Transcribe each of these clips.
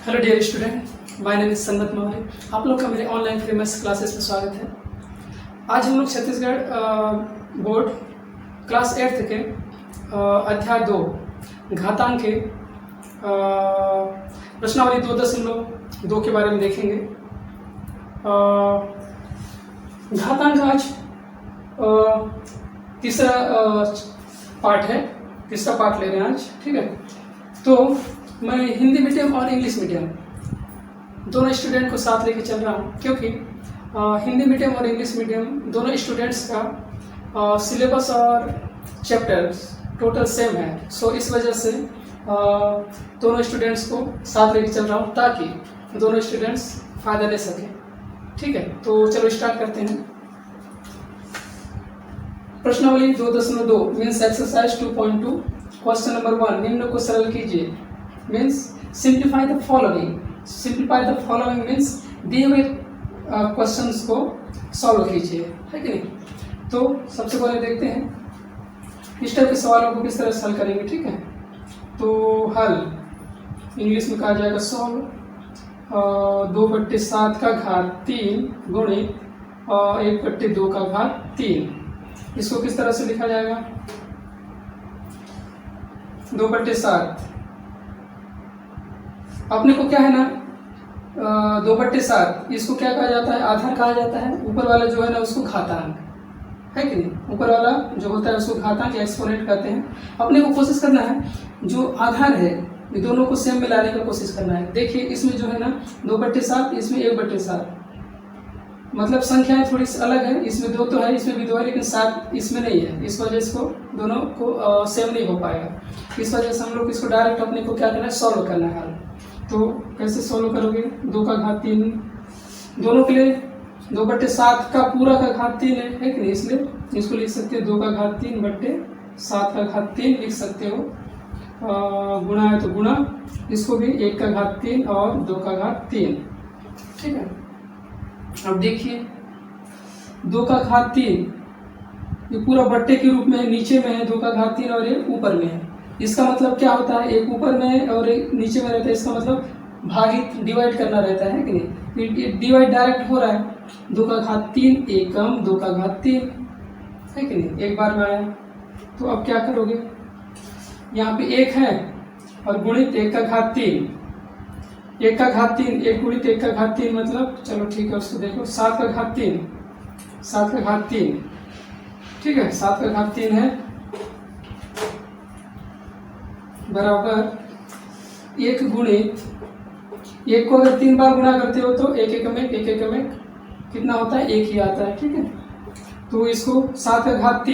Hello dear student, my name is Sannat Maurya. आप लोग का मेरे ऑनलाइन फ्री मैथ्स क्लासेस में स्वागत है। आज हम लोग छत्तीसगढ़ बोर्ड क्लास 8th के अध्याय 2 घातांक के प्रश्नावली 2.2 के बारे में देखेंगे। घातांक आज तीसरा पार्ट ले रहे हैं आज, ठीक है। तो मैं हिंदी मीडियम और इंग्लिश मीडियम दोनों स्टूडेंट को साथ लेके चल रहा हूँ, क्योंकि हिंदी मीडियम और इंग्लिश मीडियम दोनों स्टूडेंट्स का सिलेबस और चैप्टर्स टोटल सेम है। सो इस वजह से दोनों स्टूडेंट्स को साथ लेके चल रहा हूँ ताकि दोनों स्टूडेंट्स फ़ायदा ले सकें, ठीक है। तो चलो स्टार्ट करते हैं। प्रश्नावली 2.2 मीन्स एक्सरसाइज 2.2 क्वेश्चन नंबर 1, निम्न को सरल कीजिए। Means simplify the following means दिए हुए क्वेश्चंस को सॉल्व कीजिए, है कि नहीं। तो सबसे पहले देखते हैं इस टाइप के सवालों को किस तरह से हल करेंगे, ठीक है। तो हल इंग्लिश में कहा जाएगा सॉल्व 2/7 का घात 3 गुणित 1/2 का घात 3। इसको किस तरह से लिखा जाएगा? 2/7 अपने को क्या है ना, 2/7 इसको क्या कहा जाता है? आधार कहा जाता है। ऊपर वाला जो है ना उसको घातांक, है कि नहीं। ऊपर वाला जो होता है उसको घातांक या एक्सपोनेंट कहते हैं। अपने को कोशिश करना है जो आधार है ये दोनों को सेम में लाने का कोशिश करना है। देखिए इसमें जो है ना 2/7, इसमें 1/7, मतलब संख्याएं थोड़ी सी अलग है। इसमें 2 तो है, इसमें भी 2 है, लेकिन 7 इसमें नहीं है। इस वजह से दोनों को सेम नहीं हो पाएगा। इस वजह से हम लोग इसको डायरेक्ट अपने को क्या करना है, सॉल्व करना है। तो कैसे सॉल्व करोगे? 2 का घात 3 दोनों के लिए 2/7 का पूरा का घात 3 है कि नहीं, इसलिए इसको लिख सकते हो 2 का घात 3/7 का घात 3 लिख सकते हो। गुणा है तो गुणा, इसको भी 1 का घात 3 और 2 का घात 3, ठीक है। अब देखिए 2 का घात 3 ये पूरा बट्टे के रूप में नीचे में है, 2 का घात 3 और ये ऊपर में है। इसका मतलब क्या होता है? एक ऊपर में और एक नीचे में रहता है। इसका मतलब भागित डिवाइड करना रहता है कि नहीं। ये डिवाइड डायरेक्ट हो रहा है। 2 का घात 3 एकम 2 का घात 3, है कि नहीं, एक बार में आया। तो अब क्या करोगे? यहाँ पे 1 है और गुणित 1 का घात 3, 1 का घात 3 1 गुणित 1 का घात 3 मतलब, चलो ठीक है उसको देखो, 7 का घात 3 7 का घात 3, ठीक है। 7 का घात 3 है बराबर 1 गुणित 1 को अगर 3 बार गुणा करते हो तो 1 एकम 1 कितना होता है? 1 ही आता है, ठीक है। तो इसको 7 का घात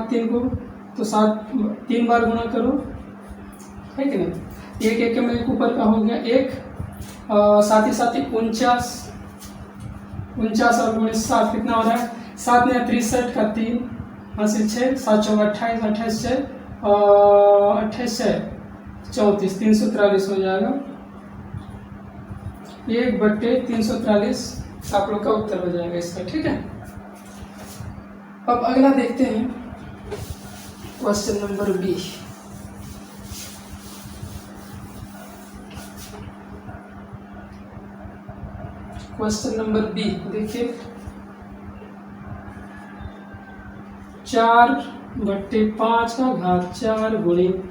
3 को तो 3 बार गुणा करो, है कि नहीं। 1 एकम 1 ऊपर का हो गया 1, साथ ही 49 और गुणित 7 कितना हो रहा है? 7 में 63 का 3 हासिल 6, 7 चौका 28, 28 6 28 34, 343 हो जाएगा। 1/343 आप लोग का उत्तर हो जाएगा इसका, ठीक है। अब अगला देखते हैं question number B. Question number B देखिए, 4/5 का घात 4 गुणित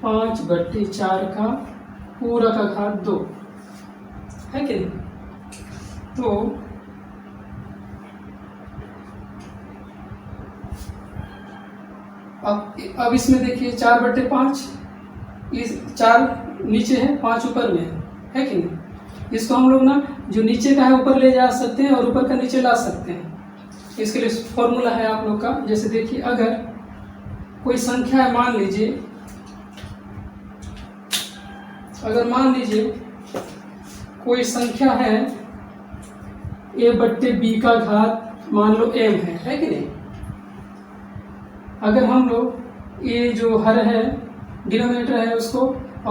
5/4 का पूरा का घात 2, है कि नहीं। तो अब इसमें देखिए 4/5, इस 4 नीचे है 5 ऊपर में है कि नहीं। इसको हम लोग ना जो नीचे का है ऊपर ले जा सकते हैं और ऊपर का नीचे ला सकते हैं। इसके लिए फॉर्मूला है आप लोग का। जैसे देखिए अगर कोई संख्या है, मान लीजिए कोई संख्या है a/b का घात मान लो m है कि नहीं। अगर हम लोग ये जो हर है डिनोमिनेटर है उसको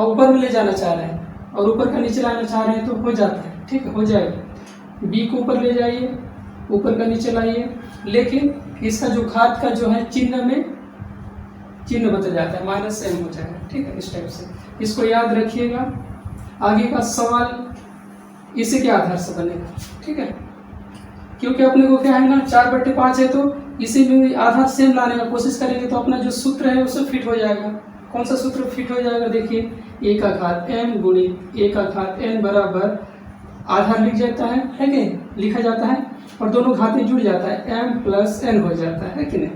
ऊपर में ले जाना चाह रहे हैं और ऊपर का नीचे लाना चाह रहे हैं तो हो जाता है, ठीक है, हो जाएगा। b को ऊपर ले जाइए, ऊपर का नीचे लाइए, लेकिन इसका जो घात का जो है चिन्ह में चिन्ह बदल जाता है, -m हो जाएगा, ठीक है। इस टाइप से इसको याद रखिएगा। आगे का सवाल इसी के आधार से बनेगा, ठीक है। क्योंकि अपने को क्या है ना 4/5 है तो इसी में आधार सेम लाने का कोशिश करेंगे तो अपना जो सूत्र है उससे फिट हो जाएगा। कौन सा सूत्र फिट हो जाएगा, देखिए a का घात m गुणित a का घात n बराबर आधार लिख जाता है कि लिखा जाता है, और दोनों घातें जुड़ जाता है m प्लस n हो जाता है कि नहीं।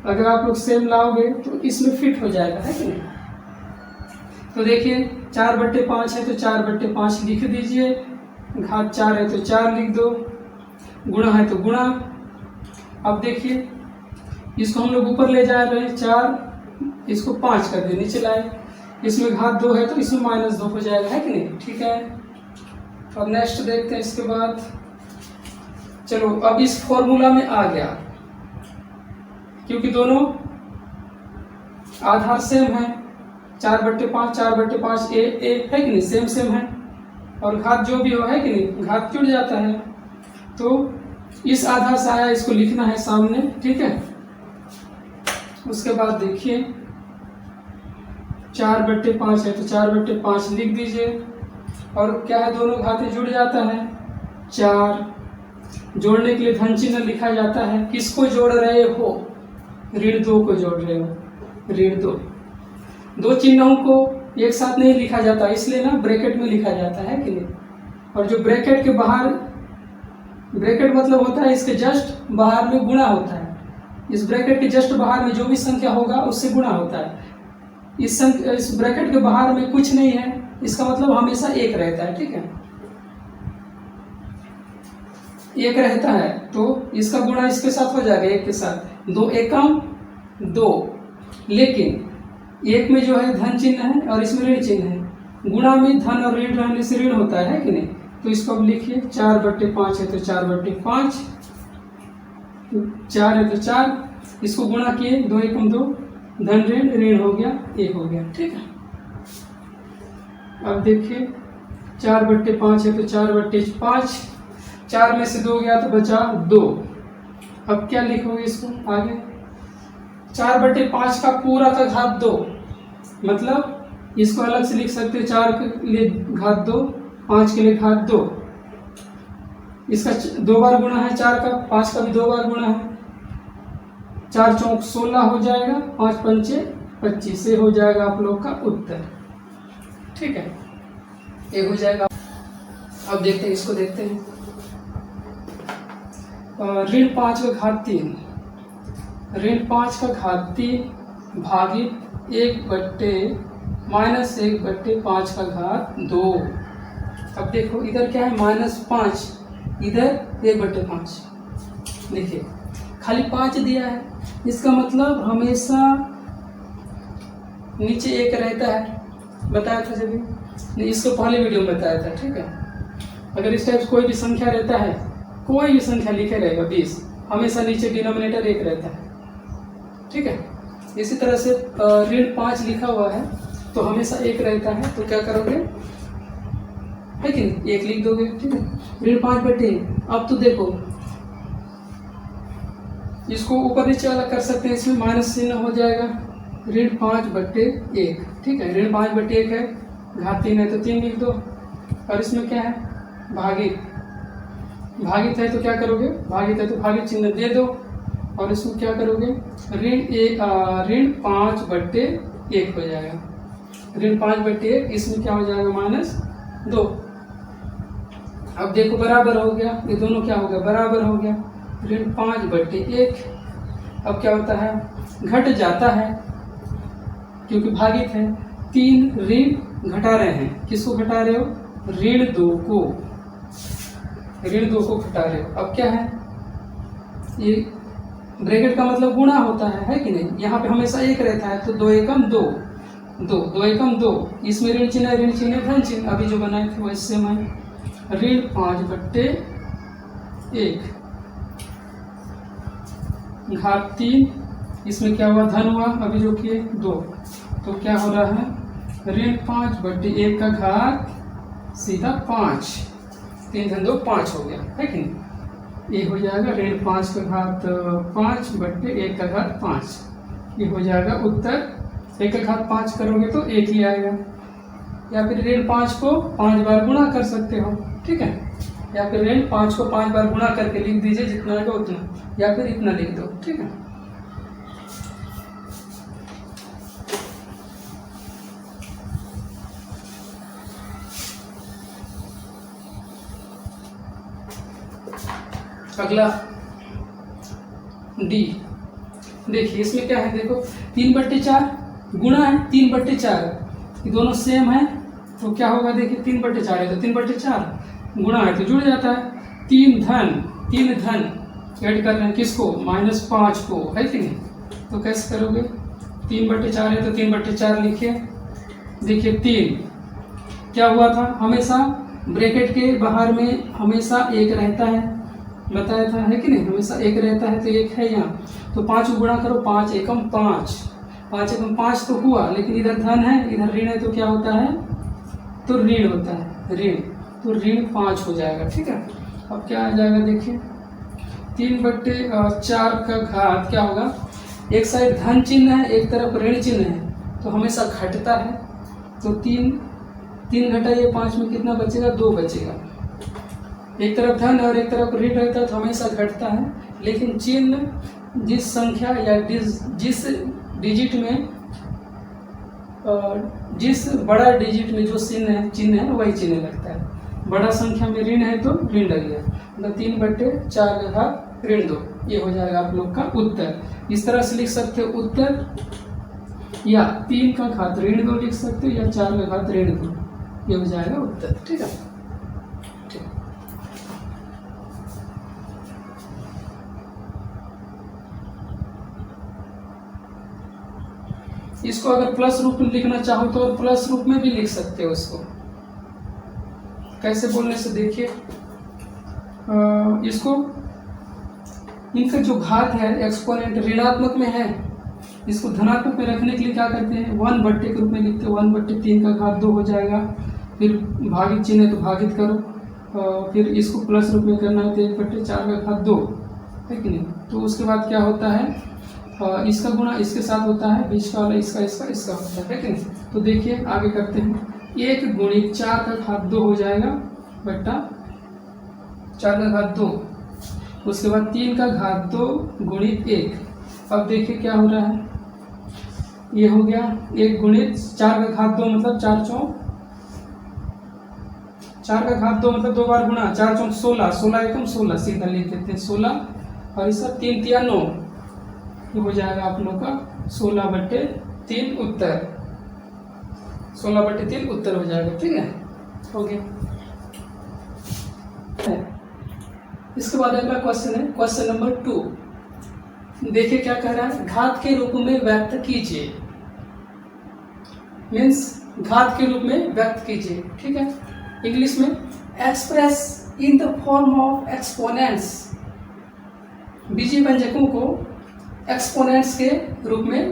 अगर आप लोग सेम लाओगे तो इसमें फिट हो जाएगा, है कि नहीं। तो देखिए 4/5 है तो 4/5 लिख दीजिए, घात 4 है तो 4 लिख दो, गुणा है तो गुणा। अब देखिए इसको हम लोग ऊपर ले जा रहे हैं 4, इसको 5 कर दे नीचे लाए, इसमें घात 2 है तो इसमें -2 हो जाएगा, है कि नहीं, ठीक है। अब नेक्स्ट देखते हैं इसके बाद। चलो अब इस फॉर्मूला में आ गया, क्योंकि दोनों आधार सेम है, 4/5 4/5 ए है कि नहीं, सेम सेम है, और घात जो भी हो है कि नहीं, घात जुड़ जाता है। तो इस आधार से आया, इसको लिखना है सामने, ठीक है। उसके बाद देखिए 4/5 है तो 4/5 लिख दीजिए, और क्या है दोनों घातें जुड़ जाता है 4, जोड़ने के लिए धन चिन्ह लिखा जाता है। किसको जोड़ रहे हो, ऋण 2 को जोड़ रहे हो, ऋण 2। दो चिन्हों को एक साथ नहीं लिखा जाता, इसलिए ना ब्रैकेट में लिखा जाता है कि नहीं। और जो ब्रैकेट के बाहर, ब्रैकेट मतलब होता है इसके जस्ट बाहर में गुणा होता है, इस ब्रैकेट के जस्ट बाहर में जो भी संख्या होगा उससे गुणा होता है। इस ब्रैकेट के बाहर में कुछ नहीं है, इसका मतलब हमेशा 1 रहता है, ठीक है। 1 रहता है तो इसका गुणा इसके साथ हो जाएगा, 1 के साथ 2 एकम 2, लेकिन 1 में जो है धन चिन्ह है और इसमें ऋण चिन्ह है, गुणा में धन और ऋण रहने से ऋण होता है कि नहीं। तो इसको अब लिखिए 4/5 है तो 4/5, 4 है तो 4, इसको गुणा किए 2 एकम 2, धन ऋण ऋण हो गया, 1 हो गया, ठीक है। अब देखिए 4/5 है तो 4/5, 4 में से 2 गया तो बचा 2। अब क्या लिखोगे इसको आगे, 4/5 का पूरा का घात 2, मतलब इसको अलग से लिख सकते हैं, 4 के लिए घात 2, 5 के लिए घात 2। इसका 2 बार गुणा है 4 का, 5 का भी 2 बार गुणा है, 4 चौक 16 हो जाएगा, 5 पंचे 25 से हो जाएगा आप लोग का उत्तर, ठीक है, ये हो जाएगा। अब देखते हैं इसको, देखते हैं ऋण 5 का घात 3, ऋण 5 का घात 3 भागित 1/-1/5 का घात 2। अब देखो इधर क्या है -5, इधर 1/5, देखिए खाली 5 दिया है, इसका मतलब हमेशा नीचे 1 रहता है, बताया था जब नहीं, इसको पहले वीडियो में बताया था, ठीक है। अगर इस टाइप कोई भी संख्या रहता है, कोई भी संख्या लिखे रहेगा 20, हमेशा नीचे डिनोमिनेटर 1 रहता है, ठीक है। इसी तरह से ऋण 5 लिखा हुआ है तो हमेशा 1 रहता है, तो क्या करोगे, है कि नहीं, 1 लिख दोगे, ठीक है। ऋण 5/1, अब तो देखो इसको ऊपर नीचे वाला कर सकते हैं, इसमें माइनस चिन्ह हो जाएगा, ऋण 5/1, ठीक है। ऋण 5/1 है, घात 3 है तो 3 लिख दो, और इसमें क्या है भागित, भागित है तो क्या करोगे, भागित है तो भागित चिन्ह दे दो, और इसमें क्या करोगे ऋण 5/1 हो जाएगा, ऋण 5/1, इसमें क्या हो जाएगा -2। अब देखो बराबर हो गया, ये दोनों क्या हो गया, बराबर हो गया, ऋण 5/1। अब क्या होता है, घट जाता है क्योंकि भागित है, 3 ऋण घटा रहे हैं, किसको घटा रहे हो, ऋण 2 को, ऋण 2 को घटा रहे हो। अब क्या है, ये ब्रैकेट का मतलब गुणा होता है कि नहीं, यहाँ पे हमेशा 1 रहता है, तो 2 एकम 2, 2 एकम 2, इसमें ऋण चिन्ह धन चिन्ह, अभी जो बनाए थे वैसे मैं ऋण 5/1 घात 3, इसमें क्या हुआ, धन हुआ, अभी जो किए 2, तो क्या हो रहा है, ऋण 5/1 का घात सीधा 5, 3 धन 2 5 हो गया, है कि नहीं। ये हो जाएगा ऋण 5 का घात 5/1 का घात 5, ये हो जाएगा उत्तर। 1 का घात 5 करोगे तो 1 ही आएगा, या फिर ऋण 5 को 5 बार गुणा कर सकते हो, ठीक है, या फिर ऋण 5 को 5 बार गुणा करके लिख दीजिए, जितना आएगा उतना, या फिर इतना लिख दो, ठीक है। अगला डी, देखिए इसमें क्या है, देखो 3/4 गुणा है 3/4, ये दोनों सेम है तो क्या होगा, देखिए 3/4 है तो 3/4 गुणा है तो जुड़ जाता है। 3 धन ऐड कर रहे हैं किसको, -5 को, है कि नहीं, तो कैसे करोगे, 3/4 है तो 3/4 लिखिए। देखिए 3 क्या हुआ था, हमेशा ब्रैकेट के बाहर में हमेशा एक रहता है, बताया था, है कि नहीं, हमेशा एक रहता है तो एक है यहाँ, तो 5 को गुणा करो, 5 एकम 5, 5 एकम 5 तो हुआ, लेकिन इधर धन है इधर ऋण है तो क्या होता है, तो ऋण होता है, ऋण, तो ऋण 5 हो जाएगा, ठीक है। अब क्या आ जाएगा, देखिए 3/4 का घात क्या होगा, एक साइड धन चिन्ह है एक तरफ ऋण चिन्ह है तो हमेशा घटता है, तो 3 घटाइए 5 में कितना बचेगा, 2 बचेगा। एक तरफ धन और एक तरफ ऋण रहता है तो हमेशा घटता है, लेकिन चिन्ह जिस संख्या या जिस डिजिट में जिस बड़ा डिजिट में जो चिन्ह है वही चिन्ह लगता है। बड़ा संख्या में ऋण है तो ऋण लग गया, मतलब 3/4 का घात ऋण 2, ये हो जाएगा आप लोग का उत्तर। इस तरह से लिख सकते हो उत्तर, या 3 का घात ऋण 2 लिख सकते हो, या 4 का घात ऋण 2, ये हो जाएगा उत्तर, ठीक है। इसको अगर प्लस रूप में लिखना चाहो तो प्लस रूप में भी लिख सकते हो इसको, कैसे बोलने से, देखिए इसको, इनका जो घात है एक्सपोनेंट ऋणात्मक में है, इसको धनात्मक में रखने के लिए क्या करते हैं, 1/3 के रूप में लिखते हैं, 1/3 का घात 2 हो जाएगा, फिर भागित चिन्ह है तो भागित करो, फिर इसको प्लस रूप में करना है तो 1/4 का घात 2, है कि नहीं, तो उसके बाद क्या होता है, इसका गुणा इसके साथ होता है, बीच का वाला इसका होता है कि नहीं। तो देखिए आगे करते हैं, 1 गुणित 4 का घात 2 हो जाएगा बट्टा 4 का घात 2, उसके बाद 3 का घात 2 गुणित 1। अब देखिए क्या हो रहा है, ये हो गया 1 गुणित 4 का घात 2 मतलब 4 का घात 2 मतलब 2 बार गुणा, 4 चौक 16, 16 एकम 16, सीधा लिख देते हैं 16, और इसका 3 तिया 9, ये हो जाएगा आप लोग का 16/3 उत्तर, 16/3 उत्तर हो जाएगा, ठीक है, हो गया। इसके बाद अगला क्वेश्चन है, क्वेश्चन नंबर 2। देखिए क्या कह रहा है, घात के रूप में व्यक्त कीजिए, मीन्स घात के रूप में व्यक्त कीजिए, ठीक है। इंग्लिश में express in the form of exponents, बीजीय व्यंजकों को एक्सपोनेंट्स के रूप में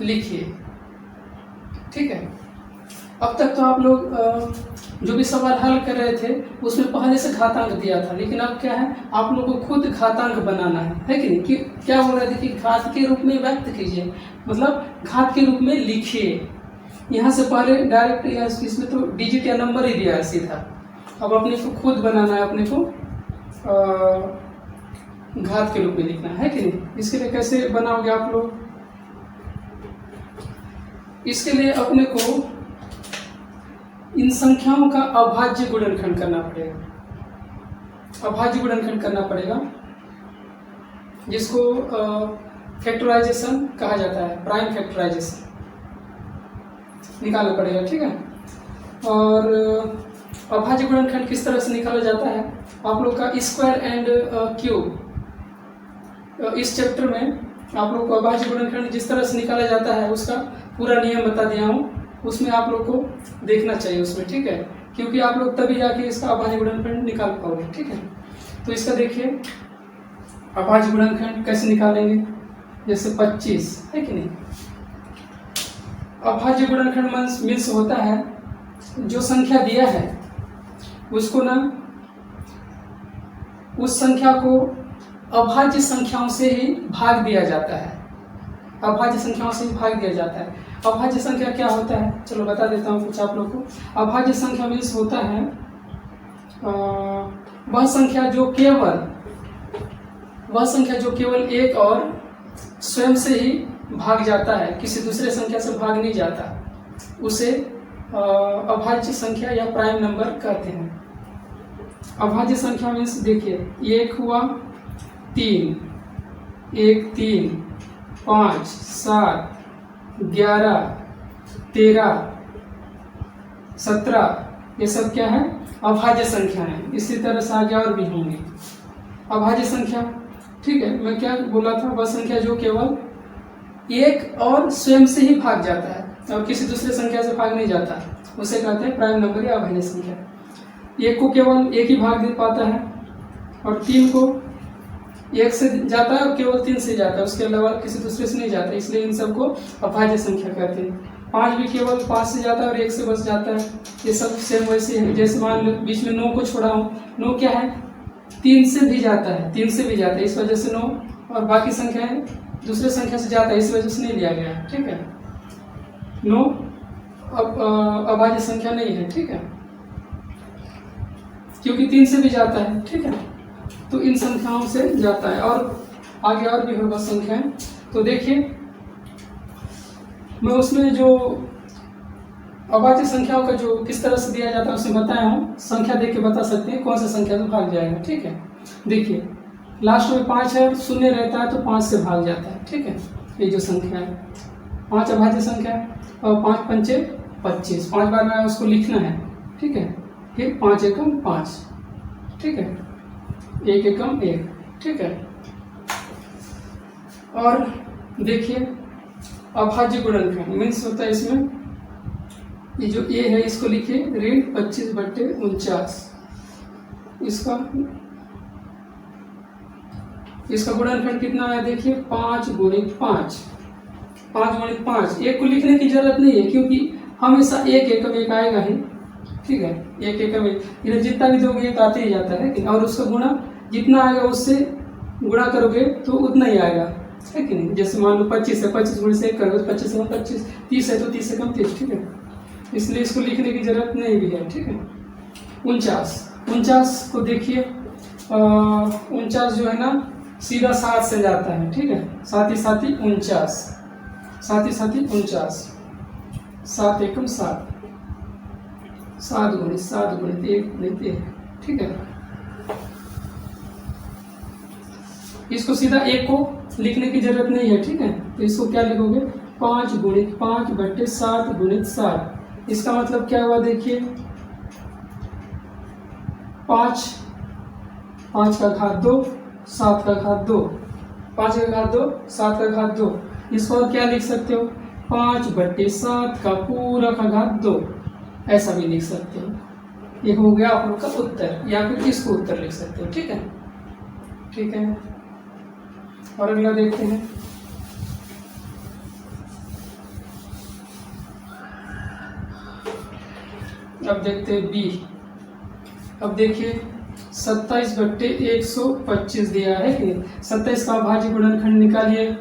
लिखिए, ठीक है। अब तक तो आप लोग जो भी सवाल हल कर रहे थे उसमें पहले से घातांक दिया था, लेकिन अब क्या है, आप लोग को खुद घातांक बनाना है कि नहीं, कि क्या हो रहा है, देखिए घात के रूप में व्यक्त कीजिए, मतलब घात के रूप में लिखिए। यहाँ से पहले डायरेक्ट या इसमें तो डिजिट या नंबर ही दिया है सीधा, अब अपने को खुद बनाना है, अपने को घात के रूप में लिखना है कि नहीं। इसके लिए कैसे बनाओगे आप लोग, इसके लिए अपने को इन संख्याओं का अभाज्य गुणनखंड करना पड़ेगा, अभाज्य गुणनखंड करना पड़ेगा, जिसको फैक्टराइजेशन कहा जाता है, प्राइम फैक्टराइजेशन निकालना पड़ेगा, ठीक है। और अभाज्य गुणनखंड किस तरह से निकाला जाता है, आप लोग का स्क्वायर एंड क्यूब, इस चैप्टर में आप लोग को अभाज्य गुणनखंड जिस तरह से निकाला जाता है उसका पूरा नियम बता दिया हूँ, उसमें आप लोग को देखना चाहिए उसमें, ठीक है, क्योंकि आप लोग तभी जाके इसका अभाज्य गुणनखंड निकाल पाओगे, ठीक है। तो इसका देखिए अभाज्य गुणनखंड कैसे निकालेंगे, जैसे 25 है कि नहीं। अभाज्य गुणनखंड मीन्स होता है जो संख्या दिया है उसको ना, उस संख्या को अभाज्य संख्याओं से ही भाग दिया जाता है, अभाज्य संख्याओं से भाग दिया जाता है। अभाज्य संख्या क्या होता है, चलो बता देता हूँ कुछ आप लोग को। अभाज्य संख्या मीन्स होता है वह संख्या जो केवल एक और स्वयं से ही भाग जाता है, किसी दूसरे संख्या से भाग नहीं जाता, उसे अभाज्य संख्या या प्राइम नंबर कहते हैं। अभाज्य संख्या मीन्स देखिए, एक हुआ 3, 1 3, 5 7 11 13 17, ये सब क्या है, अभाज्य संख्या है। इसी तरह से आगे और भी होंगे अभाज्य संख्या। ठीक है, मैं क्या बोला था, वह संख्या जो केवल एक और स्वयं से ही भाग जाता है और किसी दूसरे संख्या से भाग नहीं जाता, उसे कहते हैं प्राइम नंबर या अभाज्य संख्या। एक को केवल एक ही भाग दे पाता है और 3 को एक से जाता है और केवल 3 से जाता है, उसके अलावा किसी दूसरे से नहीं जाता, इसलिए इन सबको अभाज्य संख्या कहते हैं। 5 भी केवल 5 से जाता है और 1 से बच जाता है, ये सब सेम वैसे है। जैसे मान लो बीच में 9 को छोड़ा हूँ, 9 क्या है, 3 से भी जाता है, 3 से भी जाता है, इस वजह से 9, और बाकी संख्याएं दूसरे संख्या से जाता है, इस वजह से नहीं लिया गया। ठीक है, 9 अब अभाज्य संख्या नहीं है। ठीक है, क्योंकि 3 से भी जाता है। ठीक है, तो इन संख्याओं से जाता है और आगे और भी होगा संख्याएं। तो देखिए, मैं उसमें जो अभाज्य संख्याओं का जो किस तरह से दिया जाता है उसे बताया हूँ। संख्या देख के बता सकते हैं कौन सा संख्या से भाग जाएगा। ठीक है, देखिए लास्ट में 5 है, शून्य रहता है तो 5 से भाग जाता है। ठीक है, ये जो संख्या है 5 अभाज्य संख्या है और 5 पंचे 25, 5 बार में उसको लिखना है। ठीक है, फिर 5 एकम 5, ठीक है, 1 एकम 1। ठीक है, और देखिए अभाज्य गुणनखंड मीन्स होता है इसमें, ये जो ए है इसको लिखिए ऋण 25/49, इसका गुणनखंड कितना है, देखिए 5 × 5, 5 × 5। एक को लिखने की जरूरत नहीं है क्योंकि हमेशा 1 एकम 1 आएगा ही। ठीक है, 1 एकम 1, इधर जितना भी दोगे एक आते ही जाता है, और उसका गुणा जितना आएगा उससे गुणा करोगे तो उतना ही आएगा, है कि नहीं। जैसे मान लो 25 है, 25 गुणे से 1 करोगे, 25 से 25, 30 है तो 30 से कम 30। ठीक है, इसलिए इसको लिखने की जरूरत नहीं भी है। ठीक है, 49 को देखिए, 49 जो है ना सीधा 7 से जाता है। ठीक है, साथ ही 49, 7 एकम 7, 7 गुणित 7 गुणित 1 गुणित 1। ठीक है, इसको सीधा 1 को लिखने की जरूरत नहीं है। ठीक है, तो इसको क्या लिखोगे, 5 × 5/7 × 7। इसका मतलब क्या हुआ, देखिए 5 का घात 2, 7 का घात 2, 5 का घात 2, 7 का घात 2। इसको और क्या लिख सकते हो, 5/7 का पूरा का घात 2, ऐसा भी लिख सकते हो। ये हो गया आप लोग का उत्तर, या फिर इसको उत्तर लिख सकते हो। ठीक है, ठीक है, और अगला देखते हैं। अब देखते हैं बी। अब देखिए 27/125 दिया है कि 27 का अभाज्य गुणनखंड निकालिए।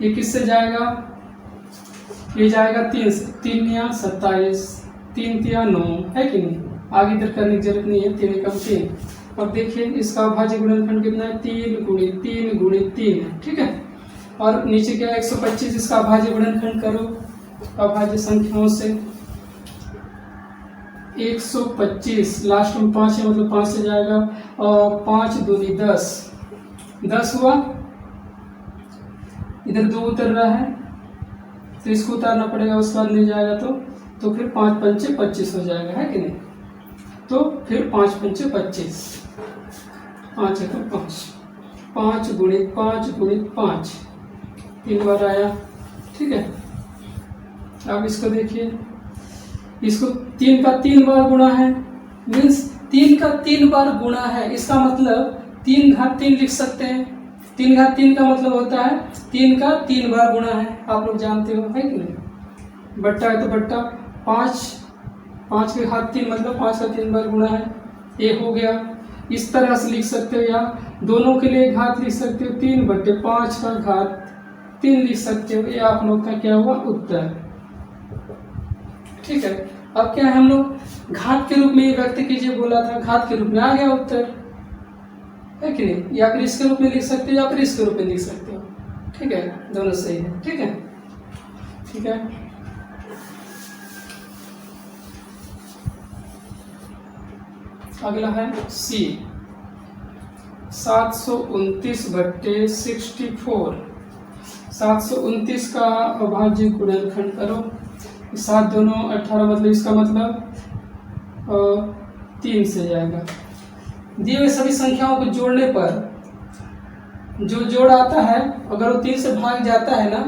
ये किससे जाएगा, ये जाएगा 3 से, 3 या 27, 3 या 9, है कि नहीं। आगे इधर करने की जरूरत नहीं है, 3 एकम 3। और देखिए इसका अभाज्य गुणनखंड कितना है, 3 × 3 × 3 है। ठीक है, और नीचे क्या है 125, इसका अभाज्य गुणनखंड करो अभाज्य संख्याओं से। 125 लास्ट में 5 है, मतलब 5 से जाएगा, और 5 दूनी 10, 10 हुआ। इधर 2 उतर रहा है तो इसको उतारना पड़ेगा, उसके बाद नहीं जाएगा तो फिर 5 पंचे 25 हो जाएगा, है कि नहीं। तो फिर 5 पंचे 25, 5 है तो 5, 5 × 5 × 5, 3 बार आया। ठीक है, अब इसको देखिए, इसको 3 का 3 बार गुणा है, मीन्स 3 का 3 बार गुणा है। इसका मतलब 3 घात 3 लिख सकते हैं। 3 घात 3 का मतलब होता है 3 का 3 बार गुणा है, आप लोग जानते हो, है कि नहीं। बट्टा है तो बट्टा, 5 के घात 3 मतलब 5 का 3 बार गुणा है, ये हो गया। इस तरह से लिख सकते हो, या दोनों के लिए घात लिख सकते हो, 3/5 का घात 3 लिख सकते हो। ये आप लोग का क्या हुआ उत्तर। ठीक है, अब क्या है, हम लोग घात के रूप में व्यक्त कीजिए बोला था, घात के रूप में आ गया उत्तर, है कि नहीं। या फिर इसके रूप में लिख सकते हो या फिर इसके रूप में लिख सकते हो। ठीक है, दोनों सही है। ठीक है, ठीक है। अगला है सी, 729/64। 729 का अभाज्य गुणनखंड करो। 7 दोनों 18, मतलब इसका मतलब 3 से जाएगा। दिए हुए सभी संख्याओं को जोड़ने पर जो जोड़ आता है, अगर वो 3 से भाग जाता है ना,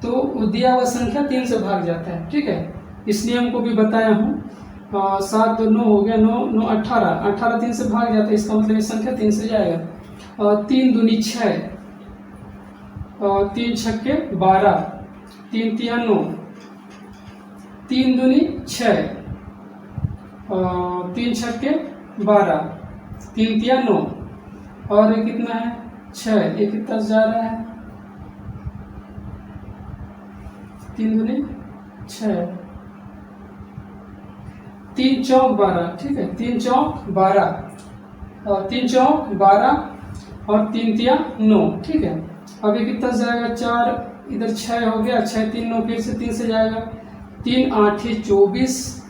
तो दिया हुआ संख्या 3 से भाग जाता है। ठीक है, इस नियम को भी बताया हूँ। 7 2 9 हो गया, 9 9 18, 18 3 से भाग जाता है, इसका मतलब ये संख्या 3 से जाएगा। 3 दूनी 6, 3 छक्के 12, 3 तिया 9, 3 दूनी 6, 3 छक्के 12, 3 तिया 9, और ये कितना है 6, ये कितना जा रहा है 3 दूनी 6, 3 चौक 12। ठीक है, 3 चौक 12, 3 चौक 12 और 3 तिया 9। ठीक है, अब ये कितना जाएगा 4, इधर 6 हो गया, 6 3 9, फिर से 3 से जाएगा, 3 8 24,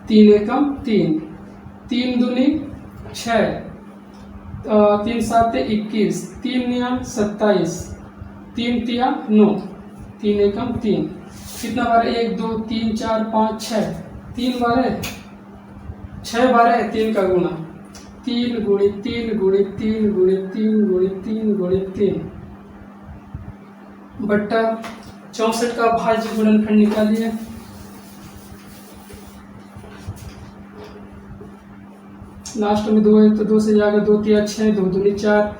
3 एकम 3, 3 दूनी 6, 3 7 21, 3 9 27, 3 तिया 9, 3 एकम 3, कितना बार 1 2 3 4 5 6, 3 बार है 6 बार है 3 का गुणा, 3 गुणित 3 गुणित 3 गुणित 3 गुणित 3 गुणित 3 बट्टा 64 का भाज्य गुणनखंड निकालिए। लास्ट में 2 है तो 2 से जाएगा, 2 तिया 6, 2 दूनी 4,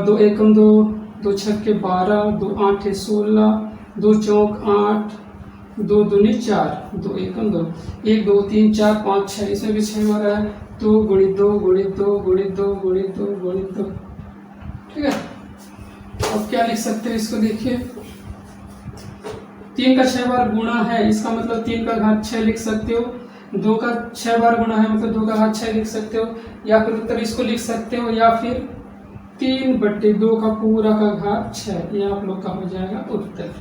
2 एकम 2, 2 छक्के 12, 2 8 16, 2 चौक 8, 2 दूनी 4, 2 एकम 2, 1 2 3 4 5 6, इसमें भी 6 बार है, 2 गुणित 2 गुणित 2 गुणित 2 गुणित 2 गुणित 2। ठीक है, अब क्या लिख सकते हैं इसको देखिए, 3 का 6 बार गुणा है, इसका मतलब 3 का घात 6 लिख सकते हो। 2 का 6 बार गुणा है, मतलब 2 का घात 6 लिख सकते हो, या फिर उत्तर इसको लिख सकते हो, या फिर 3/2 का पूरा का घात 6, ये आप लोग का हो जाएगा उत्तर।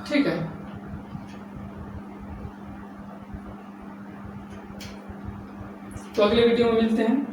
ठीक है, तो अगले वीडियो में मिलते हैं।